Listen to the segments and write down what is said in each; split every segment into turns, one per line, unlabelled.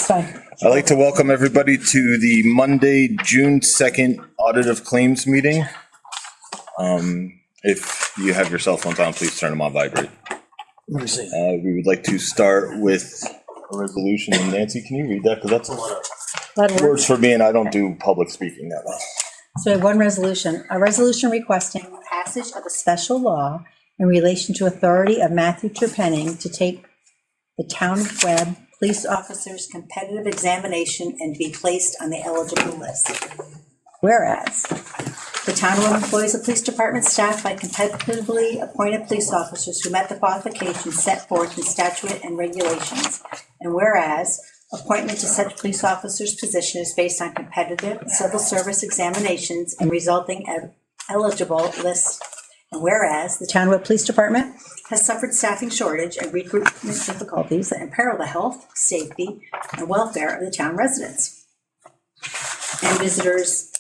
It's fine.
I'd like to welcome everybody to the Monday, June 2nd Audit of Claims meeting. If you have your cell phones on, please turn them on vibrate.
Let me see.
We would like to start with a resolution. And Nancy, can you read that? Because that's a lot of words for me, and I don't do public speaking that well.
So we have one resolution, a resolution requesting passage of a special law in relation to authority of Matthew Trepenning to take the town of Webb police officers' competitive examination and be placed on the eligible list. Whereas the town of Webb employs the police department staff by competitively appointed police officers who met the qualifications set forth in statute and regulations. And whereas appointment to such police officers' position is based on competitive civil service examinations and resulting eligible lists. And whereas the town of Webb Police Department has suffered staffing shortage and recruitment difficulties that imperil the health, safety, and welfare of the town residents and visitors.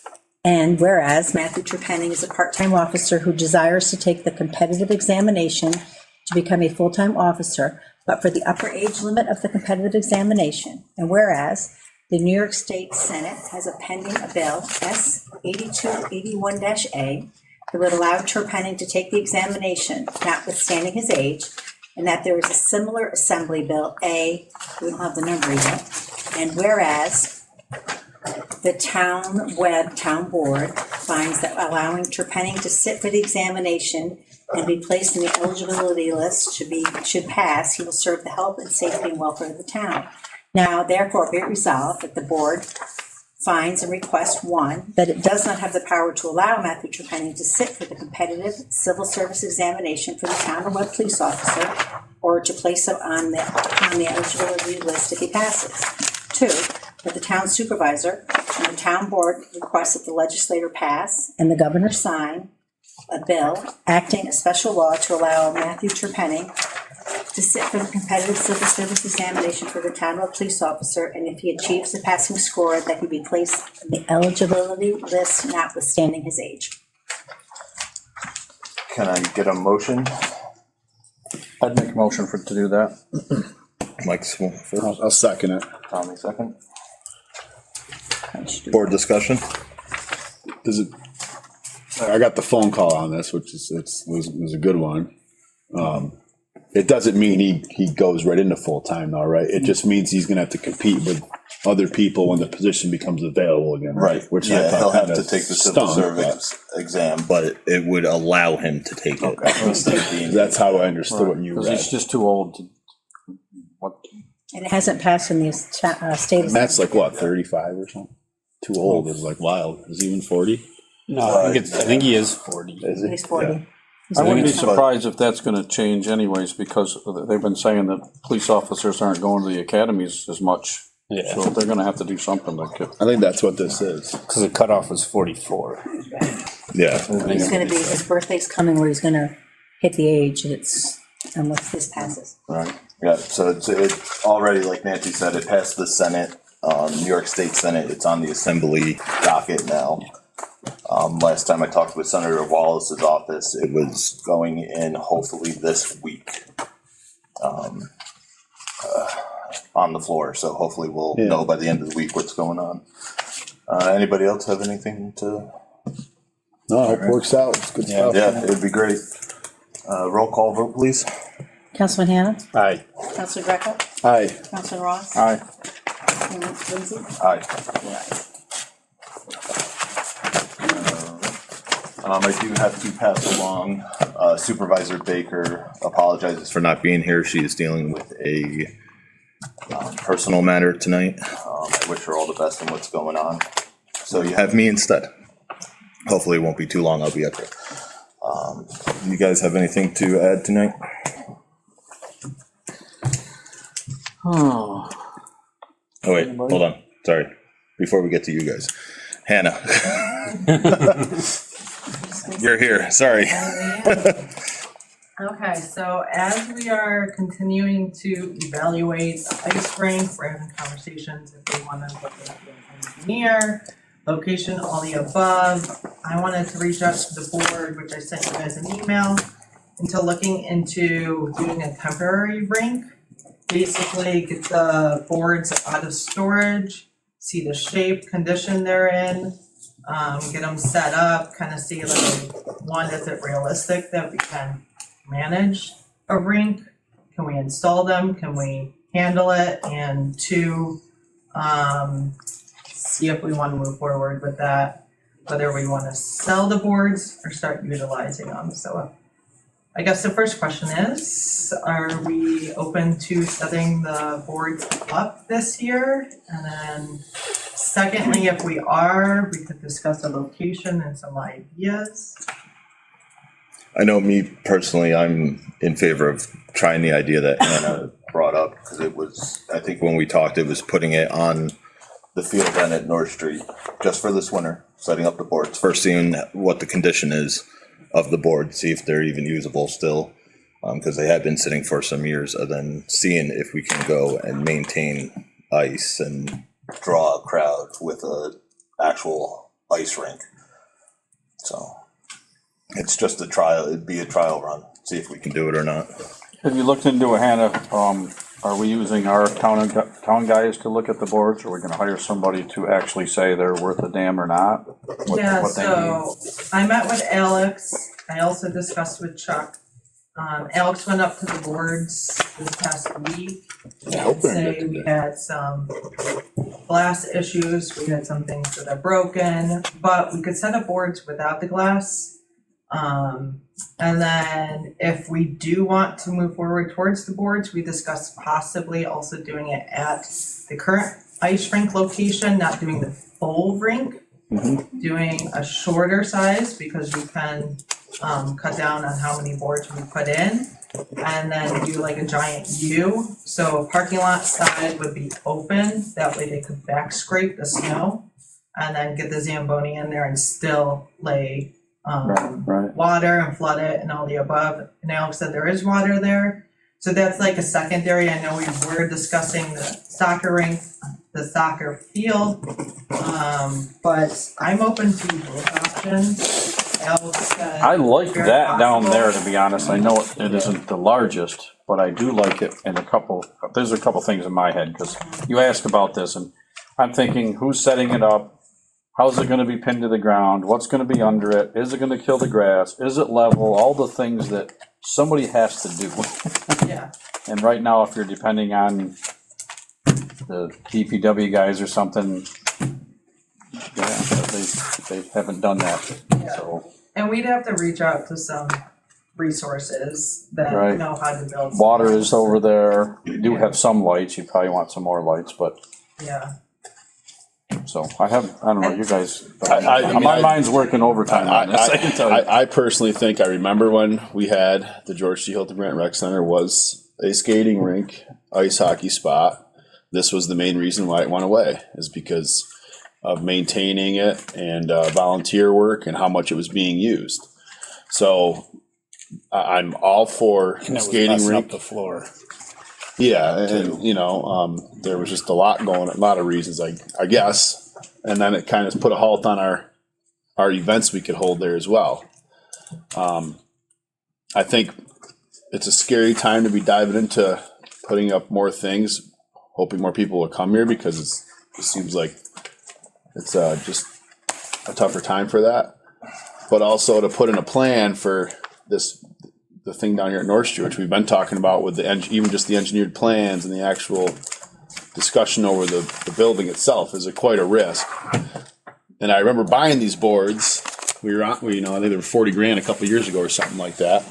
And whereas Matthew Trepenning is a part-time officer who desires to take the competitive examination to become a full-time officer, but for the upper age limit of the competitive examination. And whereas the New York State Senate has a pending a bill, S 8281-A, that would allow Trepenning to take the examination, notwithstanding his age, and that there is a similar assembly bill, A, we don't have the number yet, and whereas the town Webb Town Board finds that allowing Trepenning to sit for the examination and be placed in the eligibility list should pass, he will serve the health and safety and welfare of the town. Now, therefore, be it resolved that the board finds and requests, one, that it does not have the power to allow Matthew Trepenning to sit for the competitive civil service examination for the town of Webb police officer or to place him on the eligibility list if he passes. Two, that the town supervisor and the town board request that the legislator pass and the governor sign a bill acting a special law to allow Matthew Trepenning to sit for the competitive civil service examination for the town of police officer, and if he achieves the passing score, that he be placed on the eligibility list, notwithstanding his age.
Can I get a motion?
I'd make a motion to do that.
Mike's first.
I'll second it.
Tommy second. Board discussion?
Does it? I got the phone call on this, which was a good one. It doesn't mean he goes right into full time though, right? It just means he's gonna have to compete with other people when the position becomes available again, right? Which
yeah, he'll have to take the civil service exam, but it would allow him to take it.
Okay. That's how I understood what you read.
He's just too old to. What?
And it hasn't passed in the state.
And that's like what, 35 or something? Too old is like wild. Is he even 40?
No, I think he is 40.
Is he?
He's 40.
Yeah.
He's
I wouldn't be
40.
surprised if that's going to change anyways, because they've been saying that police officers aren't going to the academies as much. Yeah. So they're going to have to do something to get.
I think that's what this is.
Because the cutoff is 44.
Yeah.
He's going to be, his birthday's coming where he's going to hit the age, unless this passes.
Right. Yeah. So it's already, like Nancy said, it passed the Senate, New York State Senate. It's on the Assembly docket now. Last time I talked with Senator Wallace's office, it was going in hopefully this week on the floor. So hopefully we'll know by the end of the week what's going on. Anybody else have anything to?
No, it works out. It's good stuff.
Yeah, it'd be great. Roll call vote, please.
Councilman Hanna?
Aye.
Councilor Greco?
Aye.
Councilor Ross?
Aye.
Lindsay?
Aye.
Right.
I do have to pass along, Supervisor Baker apologizes for not being here. She is dealing with a personal matter tonight. I wish her all the best in what's going on. So you have me instead. Hopefully it won't be too long. I'll be up there. You guys have anything to add tonight?
Oh.
Oh wait, hold on. Sorry. Before we get to you guys. Hannah. You're here, sorry.
Okay, so as we are continuing to evaluate the ice rink, we're having conversations if they want to look at the engineer, location, all the above. I wanted to reach out to the board, which I sent you guys an email, into looking into doing a temporary rink basically get the boards out of storage, see the shape, condition they're in, get them set up, kind of see like, one, is it realistic that we can manage a rink? Can we install them? Can we handle it? And two, see if we want to move forward with that, whether we want to sell the boards or start utilizing them. So I guess the first question is, are we open to setting the boards up this year? And then secondly, if we are, we could discuss a location and some ideas.
I know me personally, I'm in favor of trying the idea that Hannah brought up, because it was, I think when we talked, it was putting it on the field then at North Street just for this winter, setting up the boards, first seeing what the condition is of the board, see if they're even usable still, because they have been sitting for some years, and then seeing if we can go and maintain ice and draw a crowd with a actual ice rink. So it's just a trial, it'd be a trial run, see if we can do it or not.
Have you looked into it, Hannah? Are we using our town guys to look at the boards, or are we gonna hire somebody to actually say they're worth a damn or not? What they need?
So I met with Alex. I also discussed with Chuck. Alex went up to the boards this past week.
I hope they're
Say
good
we
today.
had some glass issues, we had some things that are broken, but we could set up boards without the glass. And then if we do want to move forward towards the boards, we discussed possibly also doing it at the current ice rink location, not doing the full rink, doing a shorter size because we can cut down on how many boards we put in, and then do like a giant U. So parking lot side would be open, that way they could back scrape the snow and then get the Zamboni in there and still lay
Right.
water and flood it and all the above. And Alex said there is water there. So that's like a secondary. I know we were discussing the soccer rink, the soccer field. But I'm open to both options. Alex said.
I like
very
that down
possible.
there, to be honest. I know it isn't the largest, but I do like it in there's a couple things in my head, because you asked about this, and I'm thinking, who's setting it up? How's it gonna be pinned to the ground? What's gonna be under it? Is it gonna kill the grass? Is it level? All the things that somebody has to do.
Yeah.
And right now, if you're depending on the DPW guys or something, yeah, they haven't done that, so.
And we'd have to reach out to some resources that
Right.
know how to build.
Water is over there. You do have some lights. You probably want some more lights, but,
Yeah.
so I don't know, you guys.
I mean,
My mind's working overtime on this, I can tell you.
I personally think, I remember when we had the George T. Hilton Grant Rec Center was a skating rink, ice hockey spot. This was the main reason why it went away, is because of maintaining it and volunteer work and how much it was being used. So I'm all for
And it was
skating
messing
rink.
up the floor.
Yeah, and there was just a lot of reasons, I guess, and then it kind of put a halt on our events we could hold there as well. I think it's a scary time to be diving into putting up more things, hoping more people will come here, because it seems like it's just a tougher time for that. But also to put in a plan for the thing down here at North Street, which we've been talking about with even just the engineered plans and the actual discussion over the building itself, is quite a risk. And I remember buying these boards. I think they were 40 grand a couple of years ago or something like that.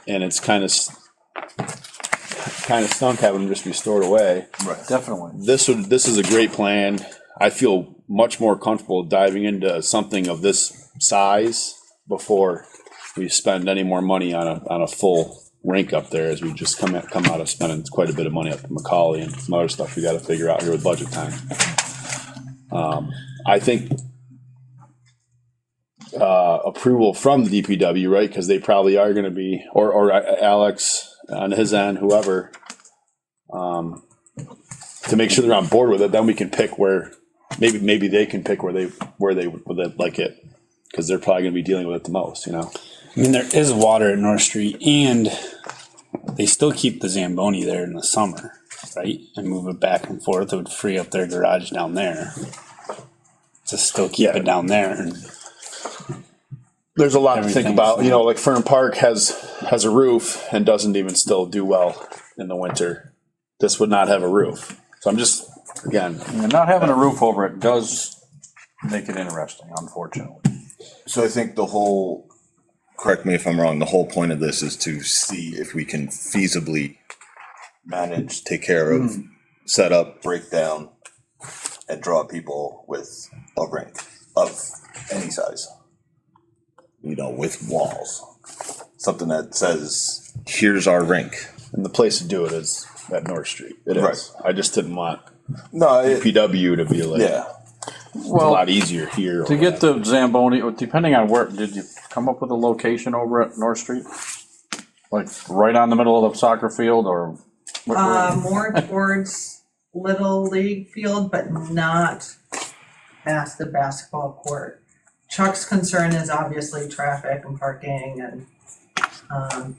And it's kind of stunk having them just be stored away.
Right.
Definitely.
This is a great plan. I feel much more comfortable diving into something of this size before we spend any more money on a full rink up there, as we just come out of spending quite a bit of money up in Macaulay and some other stuff we got to figure out here with budget time. I think approval from the DPW, right? Because they probably are going to be, or Alex on his end, whoever, to make sure they're on board with it. Then we can pick where, maybe they can pick where they would like it, because they're probably going to be dealing with it the most,
I mean, there is water at North Street, and they still keep the Zamboni there in the summer, right? And move it back and forth. It would free up their garage down there. To still keep it down there. And
There's a lot to think
Everything's-
about. You know, like Fern Park has a roof and doesn't even still do well in the winter. This would not have a roof. So I'm just, again,
And not having a roof over it does make it interesting, unfortunately.
So I think the whole, correct me if I'm wrong, the whole point of this is to see if we can feasibly manage, take care of, set up, break down, and draw people with a rink of any size. You know, with walls. Something that says, here's our rink.
and the place to do it is at North Street. It is.
Right.
I just didn't want
No,
PW to be like,
yeah.
it's a
Well,
lot easier here.
to get the Zamboni, depending on where, did you come up with a location over at North Street? Like right on the middle of the soccer field or?
More towards Little League field, but not past the basketball court. Chuck's concern is obviously traffic and parking and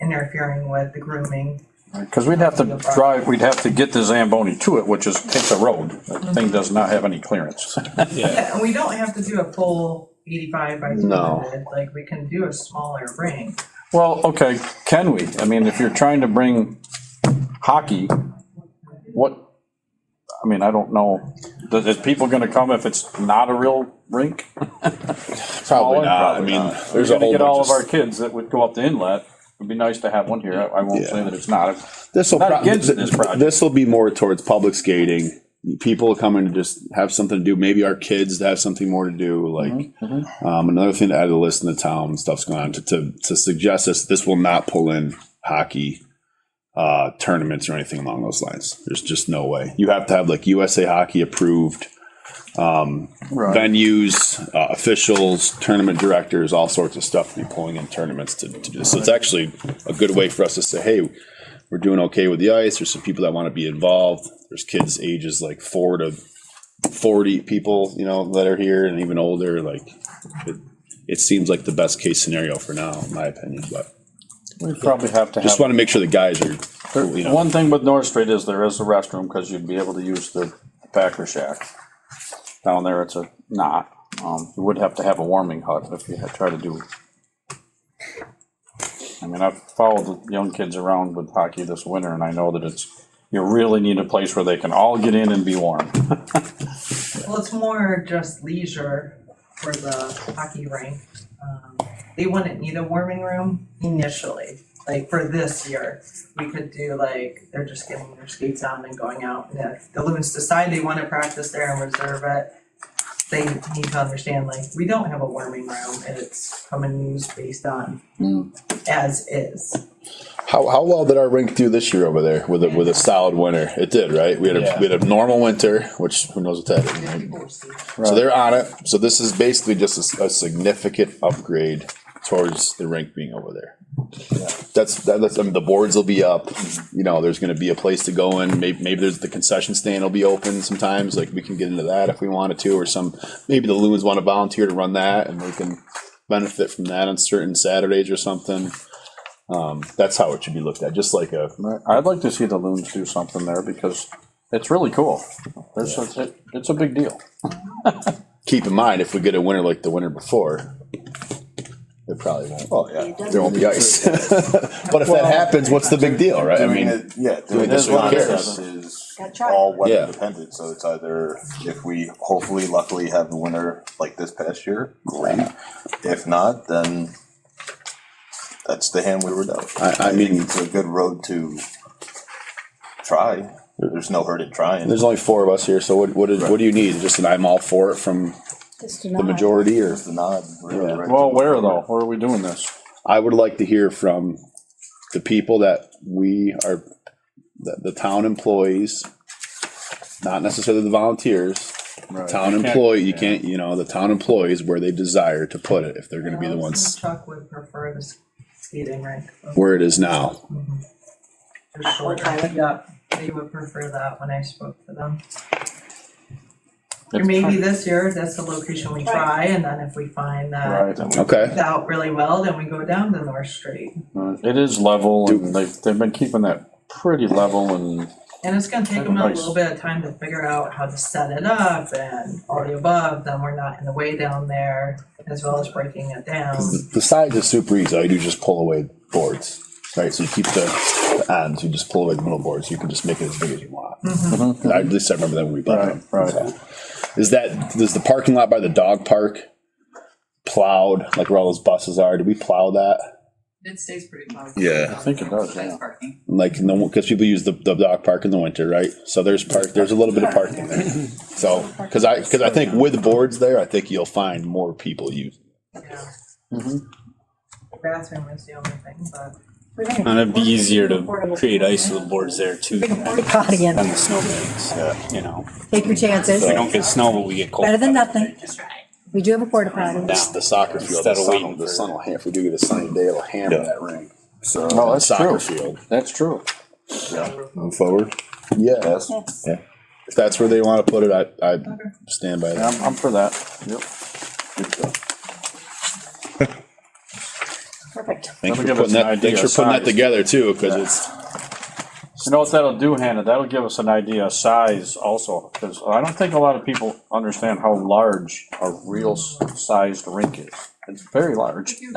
interfering with the grooming.
Because we'd have to drive, we'd have to get the Zamboni to it, which is, it's a road. That thing does not have any clearance.
Yeah, and we don't have to do a full 85 by 200,
No.
like we can do a smaller ring.
Well, okay, can we? I mean, if you're trying to bring hockey, what, I mean, I don't know. Is people gonna come if it's not a real rink?
Probably not. I mean, there's a
We're gonna
whole
get all
bunch
of our kids that would go up the inlet. It'd be nice to have one here. I won't say
Yeah.
that it's not.
This will
Not against this project.
this will be more towards public skating. People come in to just have something to do. Maybe our kids to have something more to do. Like another thing to add to the list in the town and stuff's going on to suggest this will not pull in hockey tournaments or anything along those lines. There's just no way. You have to have like USA Hockey approved venues, officials, tournament directors, all sorts of stuff to be pulling in tournaments to do this. So it's actually a good way for us to say, hey, we're doing okay with the ice. There's some people that want to be involved. There's kids ages like 4 to 40 people, you know, that are here and even older. Like it seems like the best case scenario for now, in my opinion. But
We probably have to
just
have,
want to make sure the guys are, you know,
one thing with North Street is there is a restroom, because you'd be able to use the Packer Shack. Down there, it's a not. You would have to have a warming hut if you had try to do. I mean, I've followed the young kids around with hockey this winter, and I know that you really need a place where they can all get in and be warm.
Well, it's more just leisure for the hockey rink. They wouldn't need a warming room initially. Like for this year, we could do like, they're just getting their skates on and going out. And if the Loons decide they want to practice there and reserve it, they need to understand, like, we don't have a warming room. It's come and use based on as is.
how well did our rink do this year over there with a solid winter? It did, right? We had a normal winter, which who knows what that is. Right? So they're on it. So this is basically just a significant upgrade towards the rink being over there. That's I mean, the boards will be up. You know, there's going to be a place to go in. Maybe there's the concession stand will be open sometimes. Like we can get into that if we wanted to, or maybe the Loons want to volunteer to run that, and they can benefit from that on certain Saturdays or something. That's how it should be looked at. Just like
I'd like to see the Loons do something there because it's really cool. It's a big deal.
keep in mind if we get a winter like the winter before. It probably won't.
Oh, yeah.
There won't be ice. But if that happens, what's the big deal, right? I
Doing
mean,
it, yeah,
doing
doing
this
this
who cares?
contest is
Gotta try.
all weather
Yeah.
dependent, so it's either, if we hopefully luckily have a winter like this past year, great. If not, then that's the hand we were dealt.
I mean-
think it's a good road to try. There's no hurt in trying.
there's only 4 of us here, so what do you need? Just an I'm all for it from
Just to
the
nod.
majority, or
Just the nod. Really,
Yeah.
right
Well,
to-
where though? Where are we doing this?
I would like to hear from the people that we are, the town employees, not necessarily the volunteers.
Right.
Town
You can't-
employee, you
yeah.
can't, the town employees where they desire to put it, if they're gonna be the ones
Chuck would prefer the skating rink.
where it is now.
For sure. Yeah, they would prefer that when I spoke to them. And maybe this year, that's the location we try, and then if we find that
Right.
Okay.
it's out really well, then we go down to North Street.
It is level, and they've been keeping that pretty level, and
And it's gonna take them a
Nice.
little bit of time to figure out how to set it up and all the above, then we're not in the way down there, as well as breaking it down.
The sides is super easy. All you do is just pull away boards, right? So you keep the ends, you just pull away the middle boards. You can just make it as big as you want. At least I remember that when we bought them.
Right.
So, is the parking lot by the dog park plowed, like where all those buses are? Do we plow that?
It stays pretty close.
Yeah.
I think it does,
Nice
yeah.
parking.
Like, no, because people use the dog park in the winter, right? So there's a little bit of parking there. So, because I think with boards there, I think you'll find more people use.
Yeah.
Mhm.
The bathroom is the only thing, but.
And it'd be easier to create ice with boards there too
Bring a
than
porta potty in.
the snow days. You know,
Take your chances.
we don't get snow, but we get cold.
Better than nothing.
Just right.
We do have a porta potty.
The soccer field,
Instead of waiting
the
for-
sun will if we do get a sunny day, it'll hammer that ring. So
Oh, that's
soccer
true.
field.
That's true.
Move forward.
Yes.
Yeah.
If that's where they want to put it, I stand by
Yeah,
that.
I'm for that. Yep.
Perfect.
Thanks
That'll
for
give us
putting
an
that.
idea
Thanks for
of
putting that
size.
together too, because it's
You know what that'll do, Hannah? That'll give us an idea of size also, because I don't think a lot of people understand how large a real sized rink is. It's very large.
You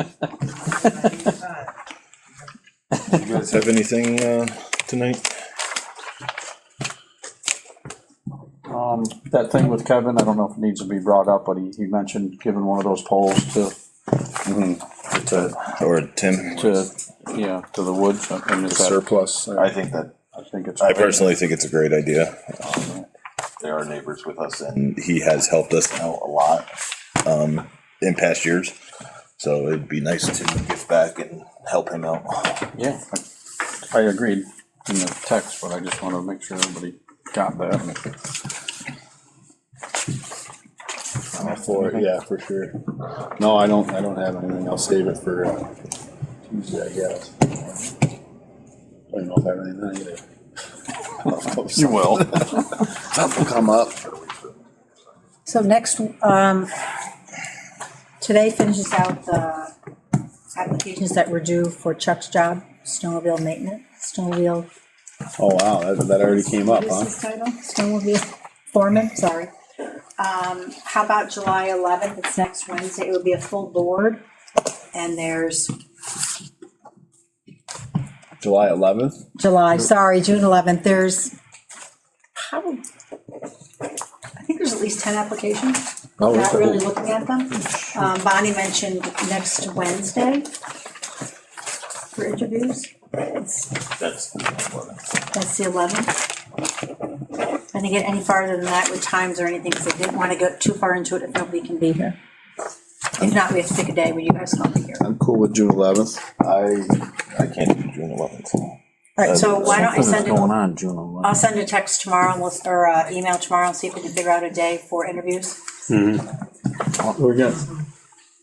guys have anything tonight?
That thing with Kevin, I don't know if it needs to be brought up, but he mentioned giving one of those poles to
Or Tim?
to the woods. I mean, is that-
surplus.
I think that,
I think it's.
I personally think it's a great idea. They are neighbors with us and he has helped us out a lot in past years. So it'd be nice to give back and help him out.
Yeah, I agreed in the text, but I just want to make sure everybody got that.
All for it, yeah, for sure. No, I don't have anything. I'll save it for Tuesday, I guess. I don't know if I have anything then either.
You will.
Something will come up.
So next, today finishes out the applications that were due for Chuck's job, snowmobile maintenance, snowmobile.
Oh, wow, that already came up,
What
huh?
is his title? Snowmobile foreman, sorry. How about July 11th? It's next Wednesday. It would be a full board. And there's
July 11th?
June 11th. There's probably, I think there's at least 10 applications.
Oh,
Not
okay.
really looking at them. Bonnie mentioned next Wednesday for interviews.
That's
That's the 11th. I didn't get any farther than that with times or anything, because I didn't want to go too far into it if nobody can be here. If not, we have to pick a day where you guys can't be here.
I'm cool with June 11th.
I can't do June 11th.
All right, so why don't I send it,
on June 11th.
I'll send a text tomorrow, and or email tomorrow, and see if we can figure out a day for interviews.
We're good.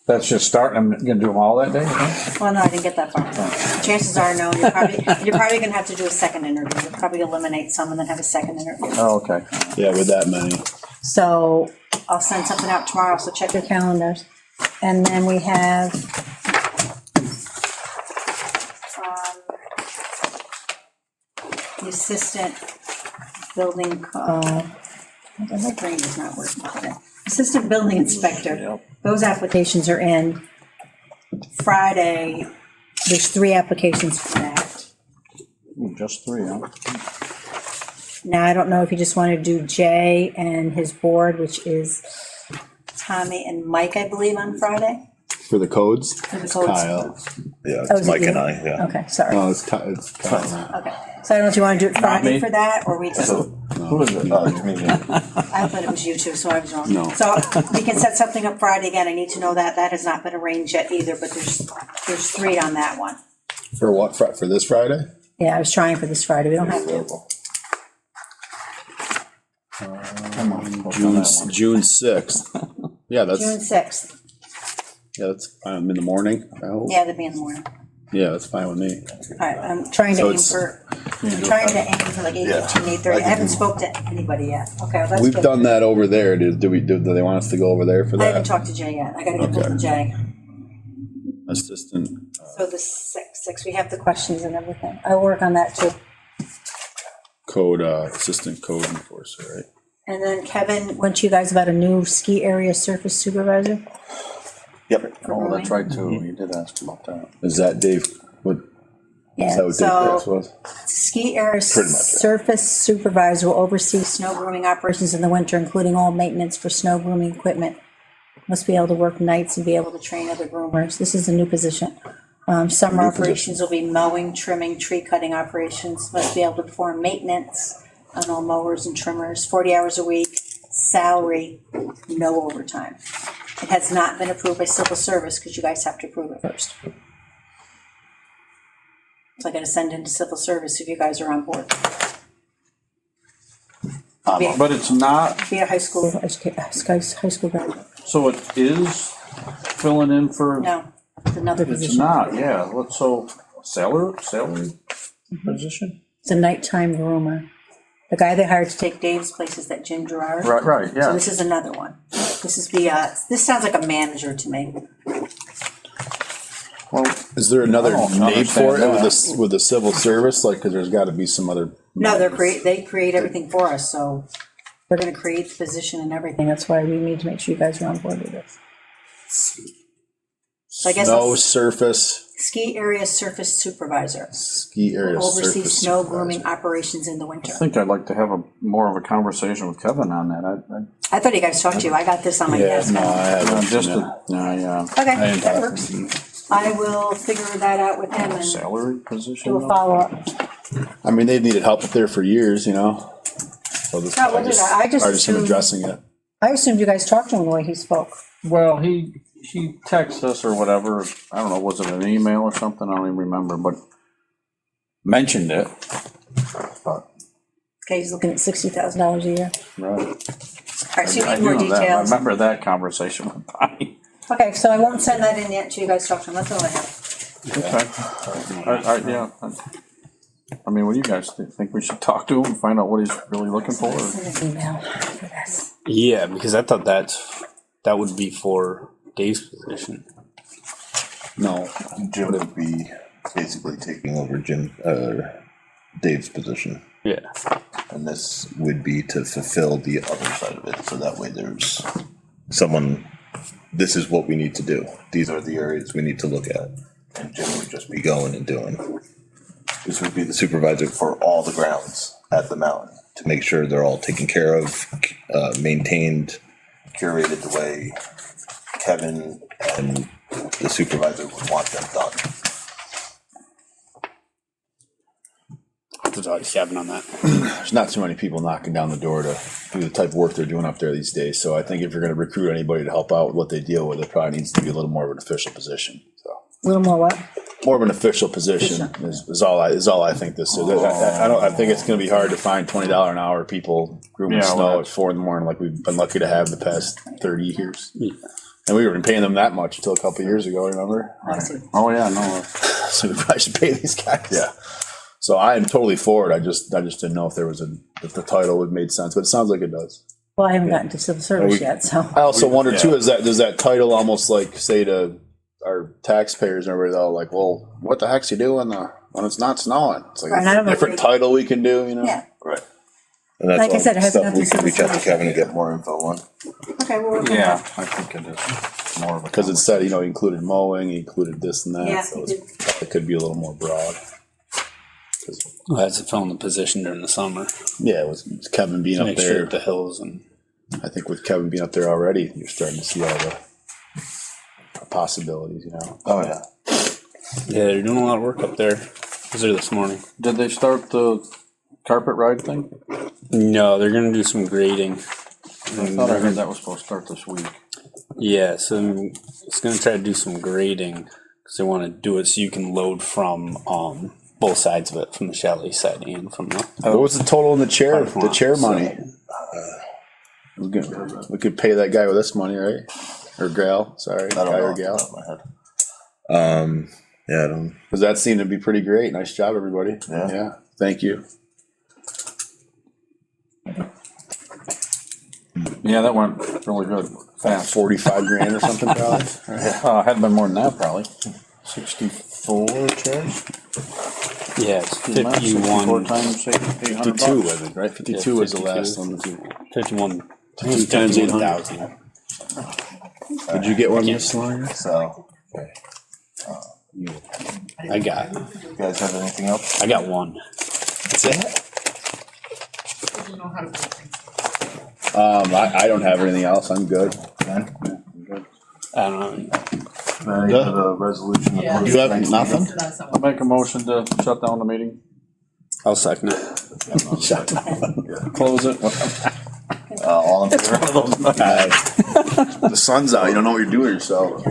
That's just starting. I'm gonna do them all that day, you think?
Well, no, I didn't get that far. Chances are, no, you're probably gonna have to do a second interview. You'll probably eliminate some and then have a second interview.
Oh, okay.
Yeah, with that many.
So I'll send something out tomorrow, so check your calendars. And then we have the assistant building, my brain is not working today. Assistant building inspector,
Yep.
those applications are in. Friday, there's 3 applications for that.
Ooh, just 3, huh?
Now, I don't know if you just want to do Jay and his board, which is Tommy and Mike, I believe, on Friday.
For the codes?
For the
It's
codes.
Kyle.
Yeah,
Oh,
it's
is it
Mike
you?
and I, yeah.
Okay, sorry.
No, it's Kyle.
Okay, so I don't know if you want to do it Friday
me.
for that, or we just,
Who is it?
Comedian.
I thought it was you two, so I was wrong.
No.
So we can set something up Friday again, I need to know that, that has not been arranged yet either, but there's 3 on that one.
For what, for this Friday?
Yeah, I was trying for this Friday, we don't have to.
June 6th. Yeah,
June
that's
6th,
in the morning, I hope.
yeah, that'd be in the morning.
Yeah, that's fine with me.
All right, I'm trying to
So
aim
it's-
for, I'm trying to aim for like 8:15, 8:30. I haven't spoke to anybody yet. Okay, well, that's
We've
good.
done that over there. Do they want us to go over there for
I haven't
that?
talked to Jay yet. I gotta get hold of Jay.
Assistant.
So the six, we have the questions and everything. I'll work on that too.
Code, assistant code enforcer, right?
And then Kevin went to you guys about a new ski area surface supervisor.
Yep.
Oh, that's right too. You did ask about that.
Is that Dave, what, is
Yeah,
that what Dave Grass
so
was?
ski area
Pretty much, yeah.
surface supervisor will oversee snow grooming operations in the winter, including all maintenance for snow grooming equipment. Must be able to work nights and be able to train other groomers. This is a new position. Summer operations will be mowing, trimming, tree cutting operations. Must be able to perform maintenance on all mowers and trimmers, 40 hours a week, salary, no overtime. It has not been approved by civil service because you guys have to approve it first. So I gotta send into civil service if you guys are on board.
But it's not,
Be a high school graduate.
so it is filling in for,
No, it's another
it's
position.
not, yeah, so salary position?
It's a nighttime groomer. The guy they hired to take Dave's place is that Jim Gerard.
Right,
So
yeah.
this is another one. This sounds like a manager to me.
Well,
Is there another
I don't
name for it
understand
with the civil service? Like, cause there's gotta be some other.
No, they create everything for us, so they're gonna create the position and everything. That's why we need to make sure you guys are on board with this. So I guess
Snow
it's
surface,
ski area surface supervisor.
ski area
Oversee
surface.
snow
supervisor.
grooming operations in the winter.
I think I'd like to have more of a conversation with Kevin on that.
I thought you guys talked to you. I got this on my
Yeah,
desk.
no, I haven't.
Just,
yeah.
yeah,
Okay,
didn't
that
talk
works.
to him.
I will figure that out with him and
salary position?
do a follow-up.
I mean, they've needed help up there for years, you know? So this
No, we'll do that. I just
are just him
assumed-
addressing it.
I assumed you guys talked to him the way he spoke.
Well, he texted us or whatever, I don't know, was it an email or something? I don't even remember, but mentioned it. But,
Okay, he's looking at $60,000 a year.
right.
All right, so you
I
need more
do know that. I
details.
remember that conversation with Bonnie.
Okay, so I won't send that in yet until you guys talk to him. That's all I have.
Okay. Yeah. I mean, what do you guys think? We should talk to him and find out what he's really looking for? or-
Send an email for this.
Yeah, because I thought that would be for Dave's position.
No,
Jim would be basically taking over Dave's position.
Yeah.
And this would be to fulfill the other side of it, so that way there's someone, this is what we need to do. These are the areas we need to look at. And Jim would just be going and doing. This would be the supervisor for all the grounds at the mountain, to make sure they're all taken care of, maintained, curated the way Kevin and the supervisor would want them done.
I'll have to talk to Kevin on that.
there's not too many people knocking down the door to do the type of work they're doing up there these days. So I think if you're gonna recruit anybody to help out with what they deal with, it probably needs to be a little more of an official position, so.
A little more what?
More of an official position is all I think this is. I think it's gonna be hard to find $20 an hour people grooming
Yeah,
snow
well,
at 4 a.m. like we've been lucky to have the past 30 years. And we weren't paying them that much until a couple of years ago, remember?
I see.
Oh, yeah, no.
So we probably should pay these guys. Yeah. So I am totally for it. I just didn't know if if the title would make sense, but it sounds like it does.
Well, I haven't gotten to civil service yet, so.
I also wonder too, does that title almost like say to our taxpayers and everybody, though, like, well, what the heck's he doing when it's not snowing? It's like
Right, I
a
don't know if
different
we-
title we can do, you know?
Yeah,
Right. And that's
Like I
all
said, it has
stuff
nothing
we can
to
reach out to
do with
Kevin and get more info on.
okay, we'll work on
Yeah,
that.
I think it is more of a.
Because it said, he included mowing, he included this and that.
Yeah,
So
he did.
it could be a little more broad. 'Cause,
Well, that's to fill in the position during the summer.
yeah, it was Kevin being up
Make
there.
sure the hills and
I think with Kevin being up there already, you're starting to see all the possibilities, you know?
Oh, yeah.
yeah, they're doing a lot of work up there. I was there this morning.
Did they start the carpet ride thing?
No, they're gonna do some grading.
I thought I heard that was supposed to start this week.
Yeah, so it's gonna try to do some grading because they want to do it so you can load from both sides of it, from the chalet side and from the.
What was the total in the chair?
Parking
The
lot,
chair
so-
money. We could pay that guy with this money, right? Or gal, sorry,
I don't
guy
know
or
off the
gal.
top of my head. Yeah, I don't.
Because that seemed to be pretty great. Nice job, everybody.
Yeah.
Yeah. Thank you.
Yeah, that went really good, fast.
45 grand or something, probably.
Had been more than that, probably. 64 charge?
Yeah, it's
64
51,
times 800
52,
bucks.
I think, right? 52 was the last one.
51.
52 times 800.
51,000.
Did you get one this long?
So,
I got
you guys have anything else?
one.
That's it?
I don't know how to put things.
I don't have anything else. I'm good.
Ben?
I don't know.
Ready for the resolution?
Yeah.
You have nothing?
Sit on
I'll
someone.
make a motion to shut down the meeting,
I'll second it.
close it.
All in favor?
The sun's out. You don't know what you're doing yourself.